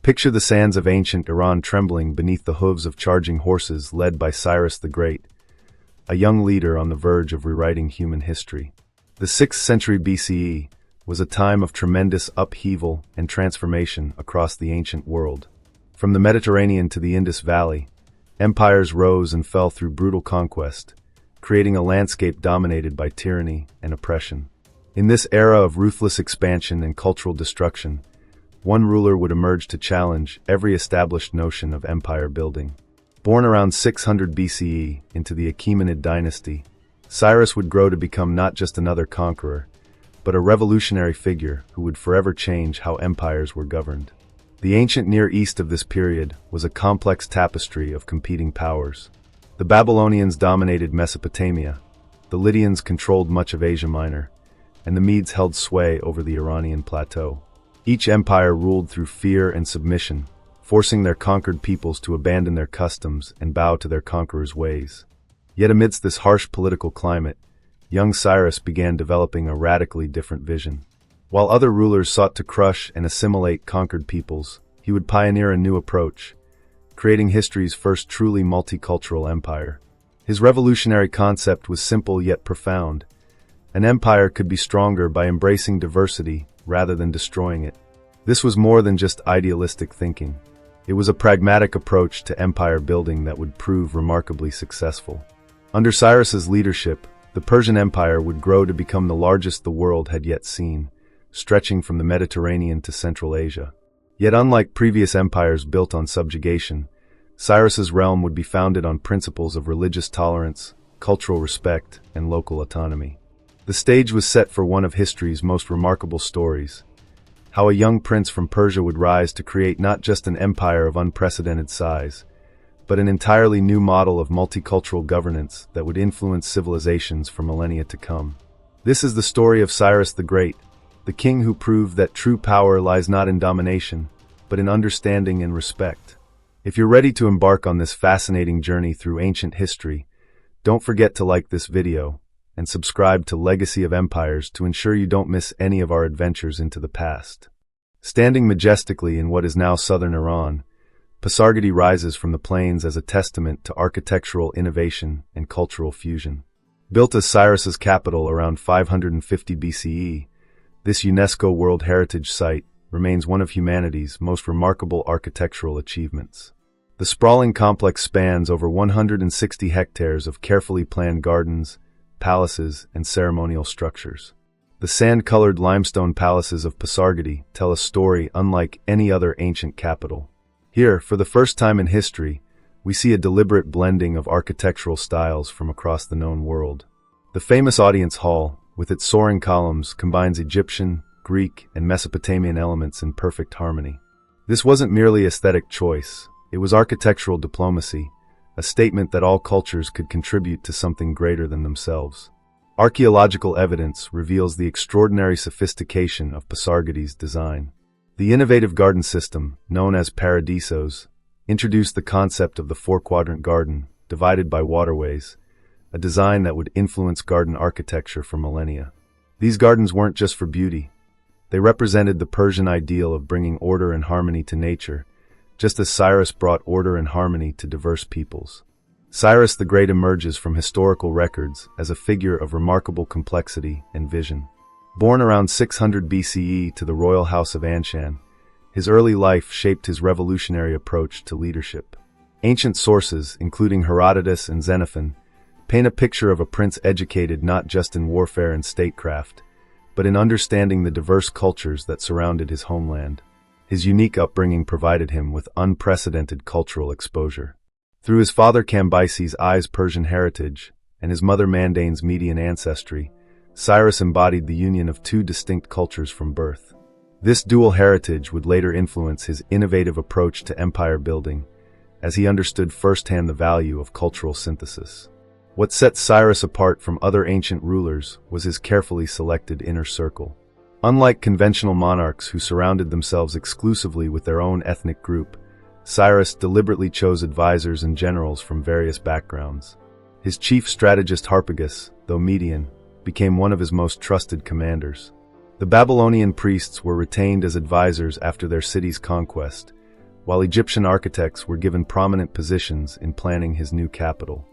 Picture the sands of ancient Iran trembling beneath the hooves of charging horses led by Cyrus the Great, a young leader on the verge of rewriting human history. The 6th century BCE was a time of tremendous upheaval and transformation across the ancient world. From the Mediterranean to the Indus Valley, empires rose and fell through brutal conquest, creating a landscape dominated by tyranny and oppression. In this era of ruthless expansion and cultural destruction, one ruler would emerge to challenge every established notion of empire building. Born around 600 BCE into the Achaemenid dynasty, Cyrus would grow to become not just another conqueror, but a revolutionary figure who would forever change how empires were governed. The ancient Near East of this period was a complex tapestry of competing powers. The Babylonians dominated Mesopotamia, the Lydians controlled much of Asia Minor, and the Medes held sway over the Iranian plateau. Each empire ruled through fear and submission, forcing their conquered peoples to abandon their customs and bow to their conquerors' ways. Yet amidst this harsh political climate, young Cyrus began developing a radically different vision. While other rulers sought to crush and assimilate conquered peoples, he would pioneer a new approach, creating history's first truly multicultural empire. His revolutionary concept was simple yet profound. An empire could be stronger by embracing diversity rather than destroying it. This was more than just idealistic thinking. It was a pragmatic approach to empire building that would prove remarkably successful. Under Cyrus's leadership, the Persian Empire would grow to become the largest the world had yet seen, stretching from the Mediterranean to Central Asia. Yet unlike previous empires built on subjugation, Cyrus's realm would be founded on principles of religious tolerance, cultural respect, and local autonomy. The stage was set for one of history's most remarkable stories, how a young prince from Persia would rise to create not just an empire of unprecedented size, but an entirely new model of multicultural governance that would influence civilizations for millennia to come. This is the story of Cyrus the Great, the king who proved that true power lies not in domination, but in understanding and respect. If you're ready to embark on this fascinating journey through ancient history, don't forget to like this video and subscribe to Legacy of Empires to ensure you don't miss any of our adventures into the past. Standing majestically in what is now southern Iran, Pasargadae rises from the plains as a testament to architectural innovation and cultural fusion. Built as Cyrus's capital around 550 BCE, this UNESCO World Heritage Site remains one of humanity's most remarkable architectural achievements. The sprawling complex spans over 160 hectares of carefully planned gardens, palaces, and ceremonial structures. The sand-colored limestone palaces of Pasargadae tell a story unlike any other ancient capital. Here, for the first time in history, we see a deliberate blending of architectural styles from across the known world. The famous audience hall, with its soaring columns, combines Egyptian, Greek, and Mesopotamian elements in perfect harmony. This wasn't merely aesthetic choice, it was architectural diplomacy, a statement that all cultures could contribute to something greater than themselves. Archaeological evidence reveals the extraordinary sophistication of Pasargadae's design. The innovative garden system, known as paradisos, introduced the concept of the four-quadrant garden, divided by waterways, a design that would influence garden architecture for millennia. These gardens weren't just for beauty. They represented the Persian ideal of bringing order and harmony to nature, just as Cyrus brought order and harmony to diverse peoples. Cyrus the Great emerges from historical records as a figure of remarkable complexity and vision. Born around 600 BCE to the royal house of Anshan, his early life shaped his revolutionary approach to leadership. Ancient sources, including Herodotus and Xenophon, paint a picture of a prince educated not just in warfare and statecraft, but in understanding the diverse cultures that surrounded his homeland. His unique upbringing provided him with unprecedented cultural exposure. Through his father Cambyses' I's Persian heritage and his mother Mandane's Median ancestry, Cyrus embodied the union of two distinct cultures from birth. This dual heritage would later influence his innovative approach to empire building, as he understood firsthand the value of cultural synthesis. What set Cyrus apart from other ancient rulers was his carefully selected inner circle. Unlike conventional monarchs who surrounded themselves exclusively with their own ethnic group, Cyrus deliberately chose advisors and generals from various backgrounds. His chief strategist Harpagus, though Median, became one of his most trusted commanders. The Babylonian priests were retained as advisors after their city's conquest, while Egyptian architects were given prominent positions in planning his new capital.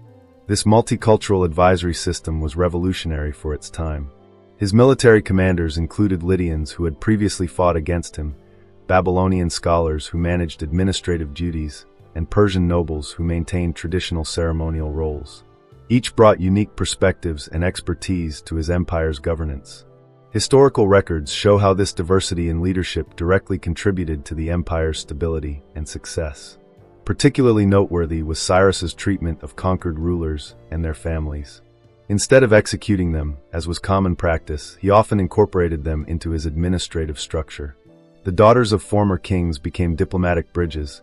This multicultural advisory system was revolutionary for its time. His military commanders included Lydians who had previously fought against him, Babylonian scholars who managed administrative duties, and Persian nobles who maintained traditional ceremonial roles. Each brought unique perspectives and expertise to his empire's governance. Historical records show how this diversity in leadership directly contributed to the empire's stability and success. Particularly noteworthy was Cyrus's treatment of conquered rulers and their families. Instead of executing them, as was common practice, he often incorporated them into his administrative structure. The daughters of former kings became diplomatic bridges,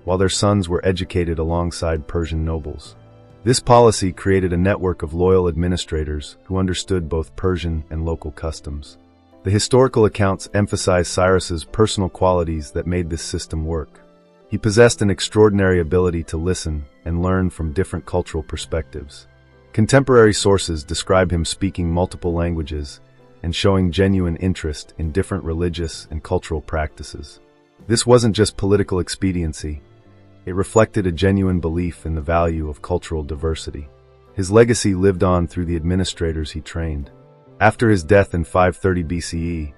while their sons were educated alongside Persian nobles. This policy created a network of loyal administrators who understood both Persian and local customs. The historical accounts emphasize Cyrus's personal qualities that made this system work. He possessed an extraordinary ability to listen and learn from different cultural perspectives. Contemporary sources describe him speaking multiple languages and showing genuine interest in different religious and cultural practices. This wasn't just political expediency. It reflected a genuine belief in the value of cultural diversity. His legacy lived on through the administrators he trained. After his death in 530 BCE,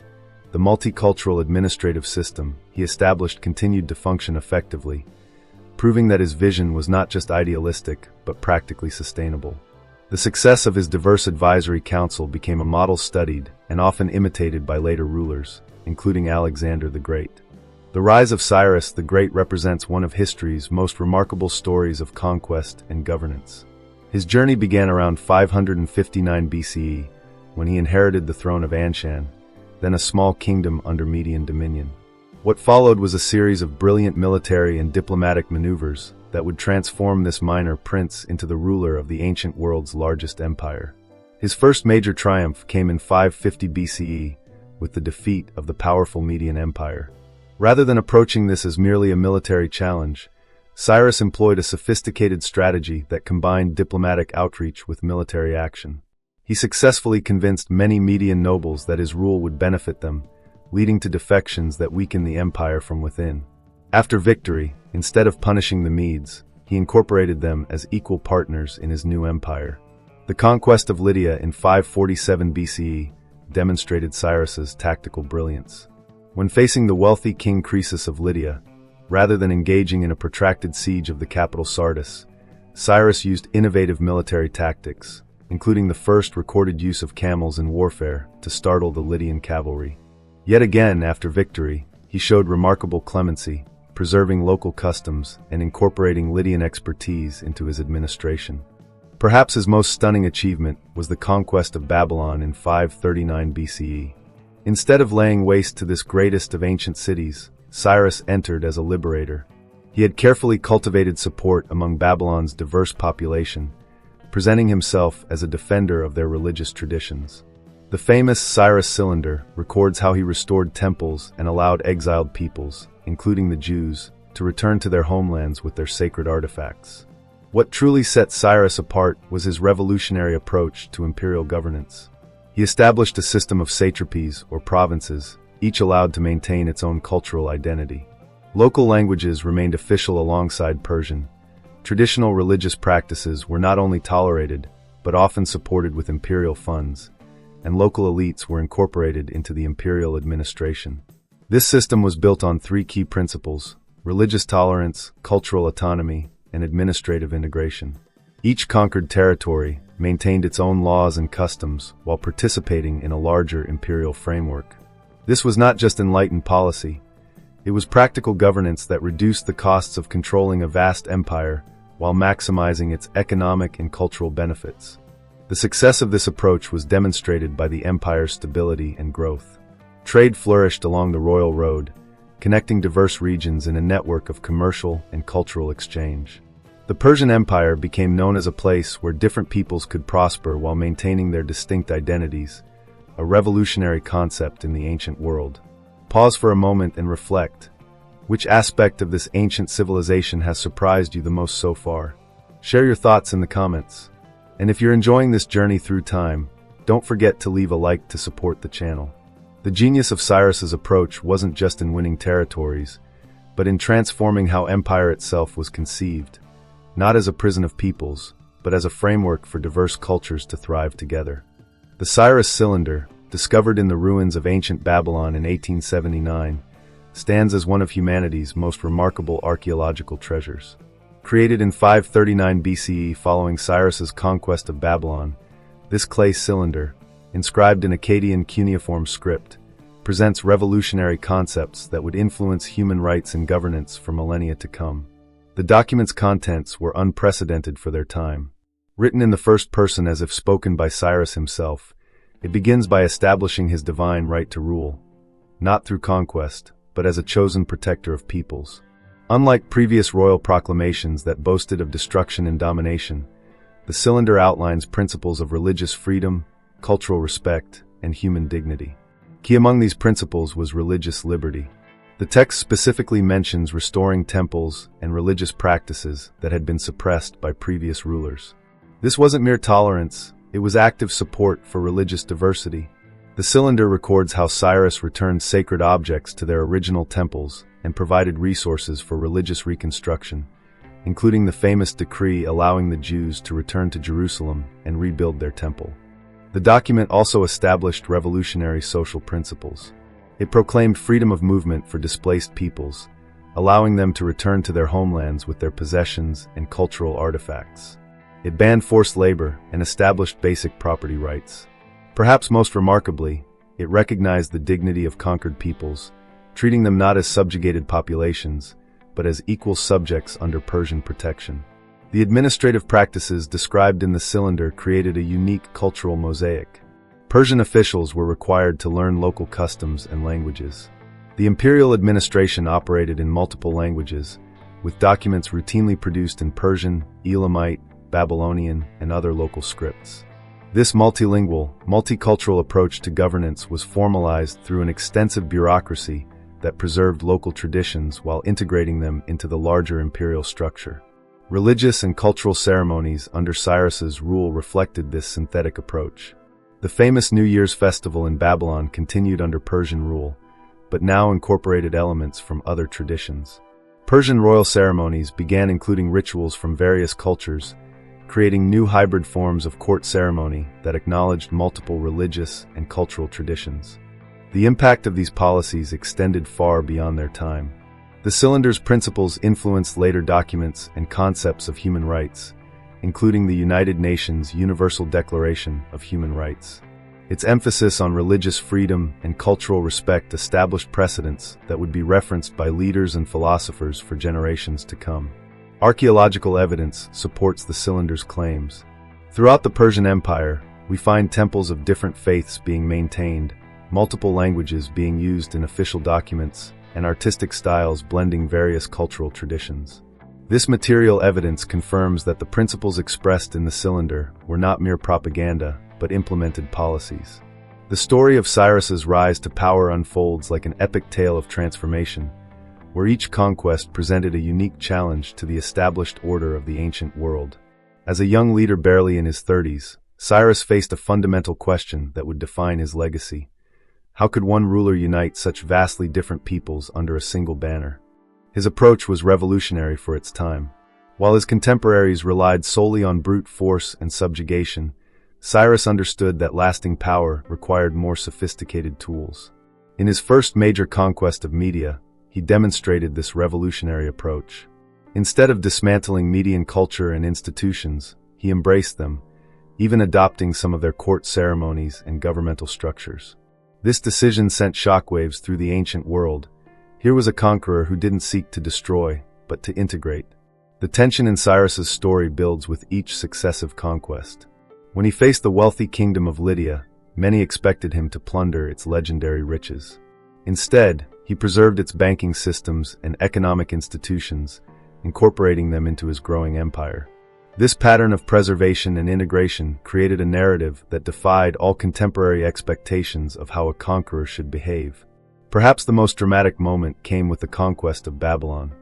the multicultural administrative system he established continued to function effectively, proving that his vision was not just idealistic, but practically sustainable. The success of his diverse advisory council became a model studied and often imitated by later rulers, including Alexander the Great. The rise of Cyrus the Great represents one of history's most remarkable stories of conquest and governance. His journey began around 559 BCE, when he inherited the throne of Anshan, then a small kingdom under Median dominion. What followed was a series of brilliant military and diplomatic maneuvers that would transform this minor prince into the ruler of the ancient world's largest empire. His first major triumph came in 550 BCE, with the defeat of the powerful Median Empire. Rather than approaching this as merely a military challenge, Cyrus employed a sophisticated strategy that combined diplomatic outreach with military action. He successfully convinced many Median nobles that his rule would benefit them, leading to defections that weakened the empire from within. After victory, instead of punishing the Medes, he incorporated them as equal partners in his new empire. The conquest of Lydia in 547 BCE demonstrated Cyrus's tactical brilliance. When facing the wealthy King Croesus of Lydia, rather than engaging in a protracted siege of the capital Sardis, Cyrus used innovative military tactics, including the first recorded use of camels in warfare to startle the Lydian cavalry. Yet again, after victory, he showed remarkable clemency, preserving local customs and incorporating Lydian expertise into his administration. Perhaps his most stunning achievement was the conquest of Babylon in 539 BCE. Instead of laying waste to this greatest of ancient cities, Cyrus entered as a liberator. He had carefully cultivated support among Babylon's diverse population, presenting himself as a defender of their religious traditions. The famous Cyrus Cylinder records how he restored temples and allowed exiled peoples, including the Jews, to return to their homelands with their sacred artifacts. What truly set Cyrus apart was his revolutionary approach to imperial governance. He established a system of satrapies, or provinces, each allowed to maintain its own cultural identity. Local languages remained official alongside Persian. Traditional religious practices were not only tolerated, but often supported with imperial funds, and local elites were incorporated into the imperial administration. This system was built on three key principles: religious tolerance, cultural autonomy, and administrative integration. Each conquered territory maintained its own laws and customs while participating in a larger imperial framework. This was not just enlightened policy. It was practical governance that reduced the costs of controlling a vast empire while maximizing its economic and cultural benefits. The success of this approach was demonstrated by the empire's stability and growth. Trade flourished along the royal road, connecting diverse regions in a network of commercial and cultural exchange. The Persian Empire became known as a place where different peoples could prosper while maintaining their distinct identities, a revolutionary concept in the ancient world. Pause for a moment and reflect. Which aspect of this ancient civilization has surprised you the most so far? Share your thoughts in the comments. And if you're enjoying this journey through time, don't forget to leave a like to support the channel. The genius of Cyrus's approach wasn't just in winning territories, but in transforming how empire itself was conceived, not as a prison of peoples, but as a framework for diverse cultures to thrive together. The Cyrus cylinder, discovered in the ruins of ancient Babylon in 1879, stands as one of humanity's most remarkable archaeological treasures. Created in 539 BCE following Cyrus's conquest of Babylon, this clay cylinder, inscribed in Akkadian cuneiform script, presents revolutionary concepts that would influence human rights and governance for millennia to come. The document's contents were unprecedented for their time. Written in the first person as if spoken by Cyrus himself, it begins by establishing his divine right to rule, not through conquest, but as a chosen protector of peoples. Unlike previous royal proclamations that boasted of destruction and domination, the cylinder outlines principles of religious freedom, cultural respect, and human dignity. Key among these principles was religious liberty. The text specifically mentions restoring temples and religious practices that had been suppressed by previous rulers. This wasn't mere tolerance, it was active support for religious diversity. The cylinder records how Cyrus returned sacred objects to their original temples and provided resources for religious reconstruction, including the famous decree allowing the Jews to return to Jerusalem and rebuild their temple. The document also established revolutionary social principles. It proclaimed freedom of movement for displaced peoples, allowing them to return to their homelands with their possessions and cultural artifacts. It banned forced labor and established basic property rights. Perhaps most remarkably, it recognized the dignity of conquered peoples, treating them not as subjugated populations, but as equal subjects under Persian protection. The administrative practices described in the cylinder created a unique cultural mosaic. Persian officials were required to learn local customs and languages. The imperial administration operated in multiple languages, with documents routinely produced in Persian, Elamite, Babylonian, and other local scripts. This multilingual, multicultural approach to governance was formalized through an extensive bureaucracy that preserved local traditions while integrating them into the larger imperial structure. Religious and cultural ceremonies under Cyrus's rule reflected this synthetic approach. The famous New Year's festival in Babylon continued under Persian rule, but now incorporated elements from other traditions. Persian royal ceremonies began including rituals from various cultures, creating new hybrid forms of court ceremony that acknowledged multiple religious and cultural traditions. The impact of these policies extended far beyond their time. The cylinder's principles influenced later documents and concepts of human rights, including the United Nations Universal Declaration of Human Rights. Its emphasis on religious freedom and cultural respect established precedents that would be referenced by leaders and philosophers for generations to come. Archaeological evidence supports the cylinder's claims. Throughout the Persian Empire, we find temples of different faiths being maintained, multiple languages being used in official documents, and artistic styles blending various cultural traditions. This material evidence confirms that the principles expressed in the cylinder were not mere propaganda, but implemented policies. The story of Cyrus's rise to power unfolds like an epic tale of transformation, where each conquest presented a unique challenge to the established order of the ancient world. As a young leader barely in his 30s, Cyrus faced a fundamental question that would define his legacy. How could one ruler unite such vastly different peoples under a single banner? His approach was revolutionary for its time. While his contemporaries relied solely on brute force and subjugation, Cyrus understood that lasting power required more sophisticated tools. In his first major conquest of Media, he demonstrated this revolutionary approach. Instead of dismantling Median culture and institutions, he embraced them, even adopting some of their court ceremonies and governmental structures. This decision sent shockwaves through the ancient world. Here was a conqueror who didn't seek to destroy, but to integrate. The tension in Cyrus's story builds with each successive conquest. When he faced the wealthy kingdom of Lydia, many expected him to plunder its legendary riches. Instead, he preserved its banking systems and economic institutions, incorporating them into his growing empire. This pattern of preservation and integration created a narrative that defied all contemporary expectations of how a conqueror should behave. Perhaps the most dramatic moment came with the conquest of Babylon.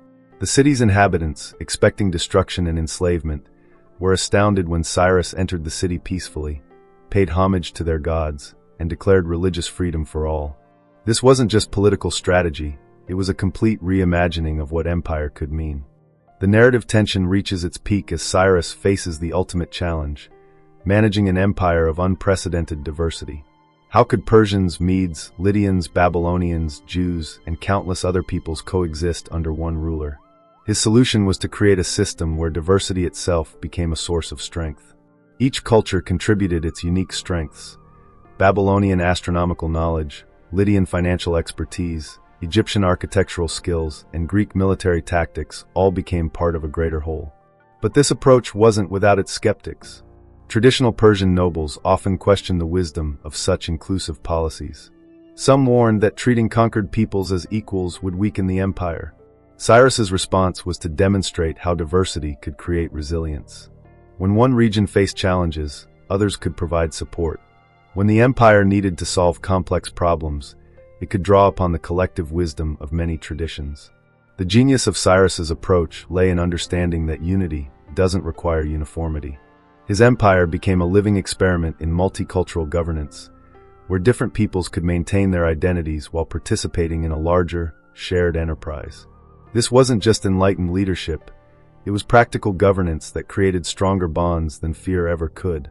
The city's inhabitants, expecting destruction and enslavement, were astounded when Cyrus entered the city peacefully, paid homage to their gods, and declared religious freedom for all. This wasn't just political strategy, It was a complete reimagining of what empire could mean. The narrative tension reaches its peak as Cyrus faces the ultimate challenge, managing an empire of unprecedented diversity. How could Persians, Medes, Lydians, Babylonians, Jews, and countless other peoples coexist under one ruler? His solution was to create a system where diversity itself became a source of strength. Each culture contributed its unique strengths: Babylonian astronomical knowledge, Lydian financial expertise, Egyptian architectural skills, and Greek military tactics all became part of a greater whole. But this approach wasn't without its skeptics. Traditional Persian nobles often questioned the wisdom of such inclusive policies. Some warned that treating conquered peoples as equals would weaken the empire. Cyrus's response was to demonstrate how diversity could create resilience. When one region faced challenges, others could provide support. When the empire needed to solve complex problems, it could draw upon the collective wisdom of many traditions. The genius of Cyrus's approach lay in understanding that unity doesn't require uniformity. His empire became a living experiment in multicultural governance, where different peoples could maintain their identities while participating in a larger, shared enterprise. This wasn't just enlightened leadership, it was practical governance that created stronger bonds than fear ever could.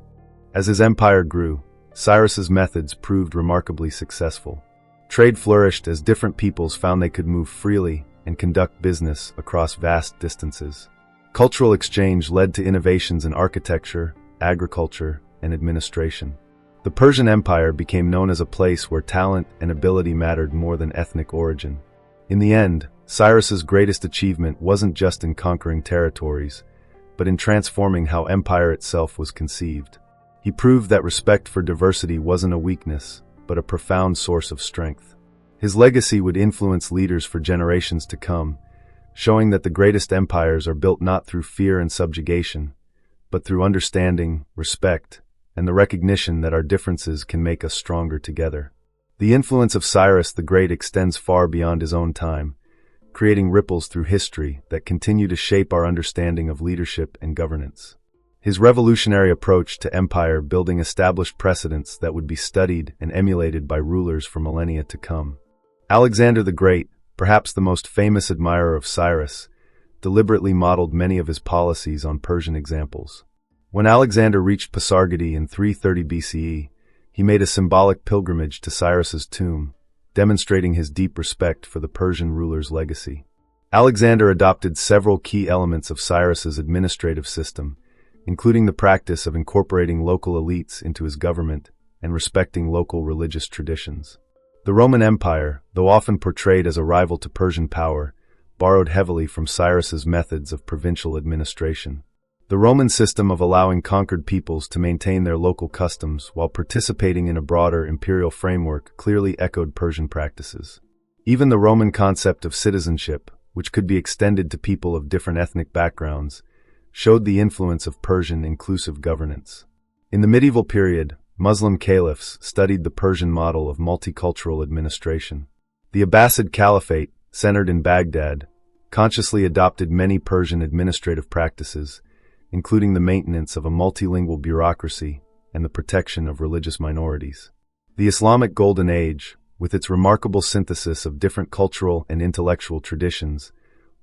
As his empire grew, Cyrus's methods proved remarkably successful. Trade flourished as different peoples found they could move freely and conduct business across vast distances. Cultural exchange led to innovations in architecture, agriculture, and administration. The Persian Empire became known as a place where talent and ability mattered more than ethnic origin. In the end, Cyrus's greatest achievement wasn't just in conquering territories, but in transforming how empire itself was conceived. He proved that respect for diversity wasn't a weakness, but a profound source of strength. His legacy would influence leaders for generations to come, showing that the greatest empires are built not through fear and subjugation, but through understanding, respect, and the recognition that our differences can make us stronger together. The influence of Cyrus the Great extends far beyond his own time, creating ripples through history that continue to shape our understanding of leadership and governance. His revolutionary approach to empire building established precedents that would be studied and emulated by rulers for millennia to come. Alexander the Great, perhaps the most famous admirer of Cyrus, deliberately modeled many of his policies on Persian examples. When Alexander reached Pasargadae in 330 BCE, he made a symbolic pilgrimage to Cyrus's tomb, demonstrating his deep respect for the Persian ruler's legacy. Alexander adopted several key elements of Cyrus's administrative system, including the practice of incorporating local elites into his government and respecting local religious traditions. The Roman Empire, though often portrayed as a rival to Persian power, borrowed heavily from Cyrus's methods of provincial administration. The Roman system of allowing conquered peoples to maintain their local customs while participating in a broader imperial framework clearly echoed Persian practices. Even the Roman concept of citizenship, which could be extended to people of different ethnic backgrounds, showed the influence of Persian inclusive governance. In the medieval period, Muslim caliphs studied the Persian model of multicultural administration. The Abbasid Caliphate, centered in Baghdad, consciously adopted many Persian administrative practices, including the maintenance of a multilingual bureaucracy and the protection of religious minorities. The Islamic Golden Age, with its remarkable synthesis of different cultural and intellectual traditions,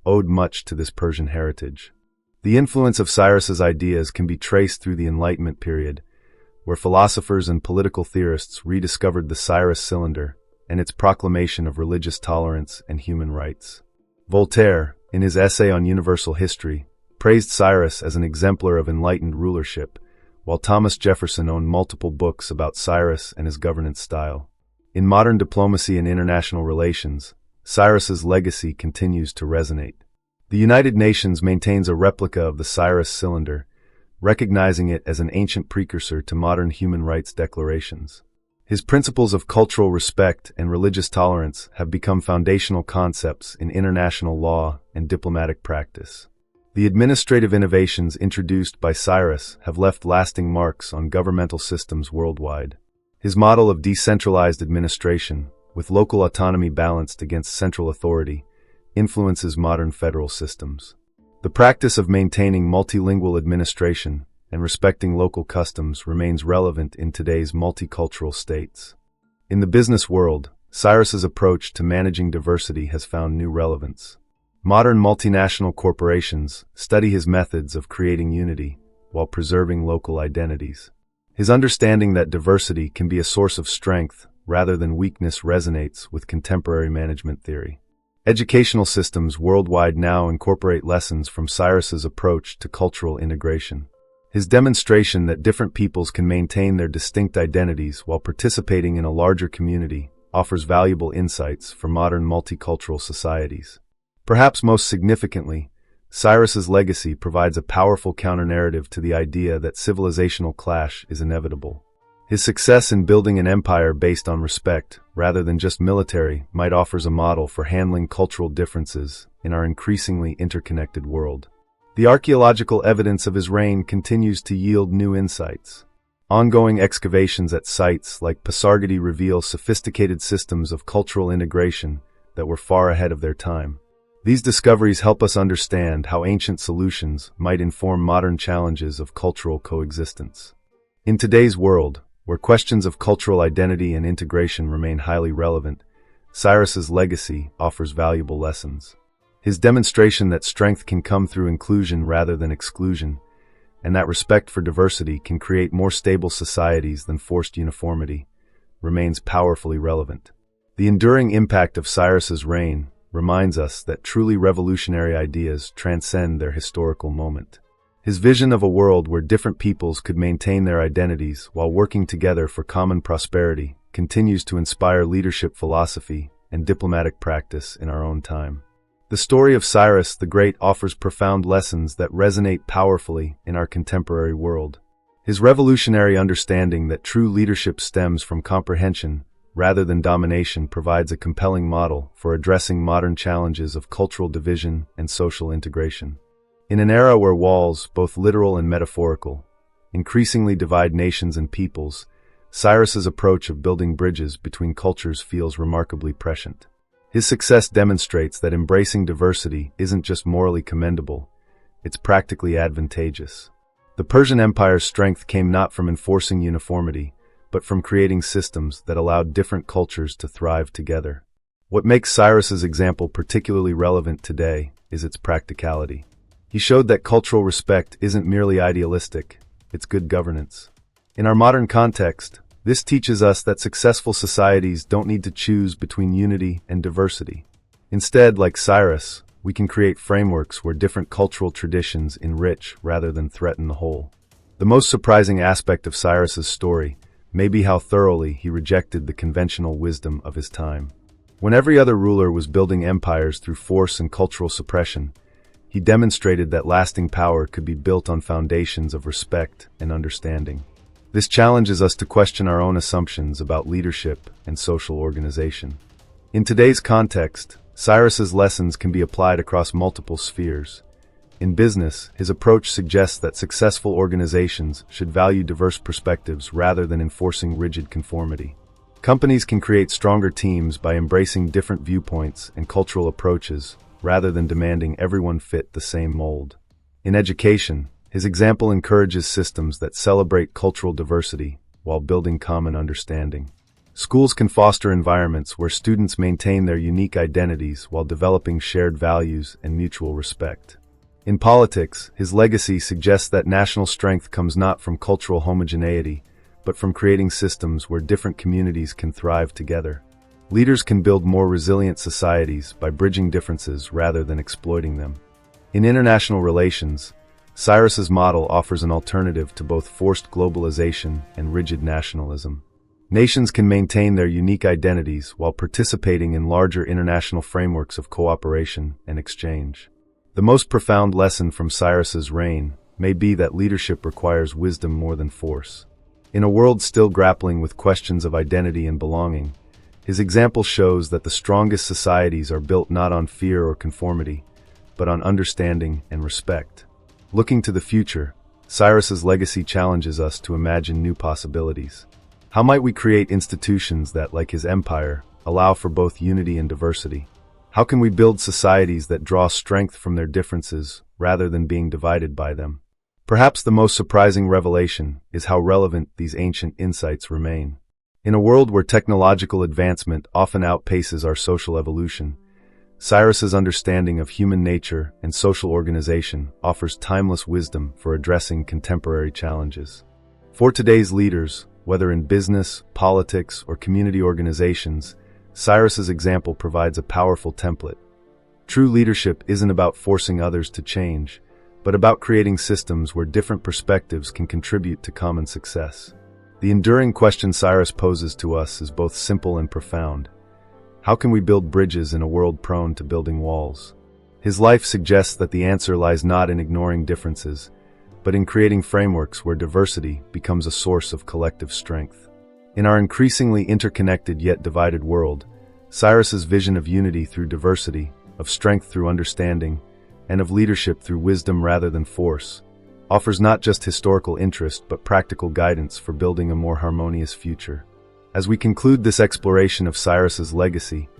owed much to this Persian heritage. The influence of Cyrus's ideas can be traced through the Enlightenment period, where philosophers and political theorists rediscovered the Cyrus cylinder and its proclamation of religious tolerance and human rights. Voltaire, in his essay on universal history, praised Cyrus as an exemplar of enlightened rulership, while Thomas Jefferson owned multiple books about Cyrus and his governance style. In modern diplomacy and international relations, Cyrus's legacy continues to resonate. The United Nations maintains a replica of the Cyrus cylinder, recognizing it as an ancient precursor to modern human rights declarations. His principles of cultural respect and religious tolerance have become foundational concepts in international law and diplomatic practice. The administrative innovations introduced by Cyrus have left lasting marks on governmental systems worldwide. His model of decentralized administration, with local autonomy balanced against central authority, influences modern federal systems. The practice of maintaining multilingual administration and respecting local customs remains relevant in today's multicultural states. In the business world, Cyrus's approach to managing diversity has found new relevance. Modern multinational corporations study his methods of creating unity while preserving local identities. His understanding that diversity can be a source of strength rather than weakness resonates with contemporary management theory. Educational systems worldwide now incorporate lessons from Cyrus's approach to cultural integration. His demonstration that different peoples can maintain their distinct identities while participating in a larger community offers valuable insights for modern multicultural societies. Perhaps most significantly, Cyrus's legacy provides a powerful counter-narrative to the idea that civilizational clash is inevitable. His success in building an empire based on respect, rather than just military, might offer a model for handling cultural differences in our increasingly interconnected world. The archaeological evidence of his reign continues to yield new insights. Ongoing excavations at sites like Pasargadae reveal sophisticated systems of cultural integration that were far ahead of their time. These discoveries help us understand how ancient solutions might inform modern challenges of cultural coexistence. In today's world, where questions of cultural identity and integration remain highly relevant, Cyrus's legacy offers valuable lessons. His demonstration that strength can come through inclusion rather than exclusion, and that respect for diversity can create more stable societies than forced uniformity, remains powerfully relevant. The enduring impact of Cyrus's reign reminds us that truly revolutionary ideas transcend their historical moment. His vision of a world where different peoples could maintain their identities while working together for common prosperity continues to inspire leadership philosophy and diplomatic practice in our own time. The story of Cyrus the Great offers profound lessons that resonate powerfully in our contemporary world. His revolutionary understanding that true leadership stems from comprehension rather than domination provides a compelling model for addressing modern challenges of cultural division and social integration. In an era where walls, both literal and metaphorical, increasingly divide nations and peoples, Cyrus's approach of building bridges between cultures feels remarkably prescient. His success demonstrates that embracing diversity isn't just morally commendable, it's practically advantageous. The Persian Empire's strength came not from enforcing uniformity, but from creating systems that allowed different cultures to thrive together. What makes Cyrus's example particularly relevant today is its practicality. He showed that cultural respect isn't merely idealistic, it's good governance. In our modern context, this teaches us that successful societies don't need to choose between unity and diversity. Instead, like Cyrus, we can create frameworks where different cultural traditions enrich rather than threaten the whole. The most surprising aspect of Cyrus's story may be how thoroughly he rejected the conventional wisdom of his time. When every other ruler was building empires through force and cultural suppression, he demonstrated that lasting power could be built on foundations of respect and understanding. This challenges us to question our own assumptions about leadership and social organization. In today's context, Cyrus's lessons can be applied across multiple spheres. In business, his approach suggests that successful organizations should value diverse perspectives rather than enforcing rigid conformity. Companies can create stronger teams by embracing different viewpoints and cultural approaches rather than demanding everyone fit the same mold. In education, his example encourages systems that celebrate cultural diversity while building common understanding. Schools can foster environments where students maintain their unique identities while developing shared values and mutual respect. In politics, his legacy suggests that national strength comes not from cultural homogeneity, but from creating systems where different communities can thrive together. Leaders can build more resilient societies by bridging differences rather than exploiting them. In international relations, Cyrus's model offers an alternative to both forced globalization and rigid nationalism. Nations can maintain their unique identities while participating in larger international frameworks of cooperation and exchange. The most profound lesson from Cyrus's reign may be that leadership requires wisdom more than force. In a world still grappling with questions of identity and belonging, his example shows that the strongest societies are built not on fear or conformity, but on understanding and respect. Looking to the future, Cyrus's legacy challenges us to imagine new possibilities. How might we create institutions that, like his empire, allow for both unity and diversity? How can we build societies that draw strength from their differences rather than being divided by them? Perhaps the most surprising revelation is how relevant these ancient insights remain. In a world where technological advancement often outpaces our social evolution, Cyrus's understanding of human nature and social organization offers timeless wisdom for addressing contemporary challenges. For today's leaders, whether in business, politics, or community organizations, Cyrus's example provides a powerful template. True leadership isn't about forcing others to change, but about creating systems where different perspectives can contribute to common success. The enduring question Cyrus poses to us is both simple and profound. How can we build bridges in a world prone to building walls? His life suggests that the answer lies not in ignoring differences, but in creating frameworks where diversity becomes a source of collective strength. In our increasingly interconnected yet divided world, Cyrus's vision of unity through diversity, of strength through understanding, and of leadership through wisdom rather than force, offers not just historical interest but practical guidance for building a more harmonious future. As we conclude this exploration of Cyrus's legacy,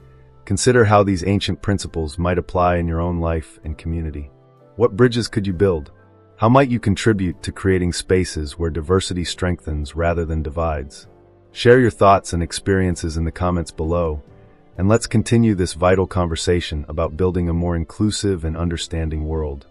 consider how these ancient principles might apply in your own life and community. What bridges could you build? How might you contribute to creating spaces where diversity strengthens rather than divides? Share your thoughts and experiences in the comments below, and let's continue this vital conversation about building a more inclusive and understanding world.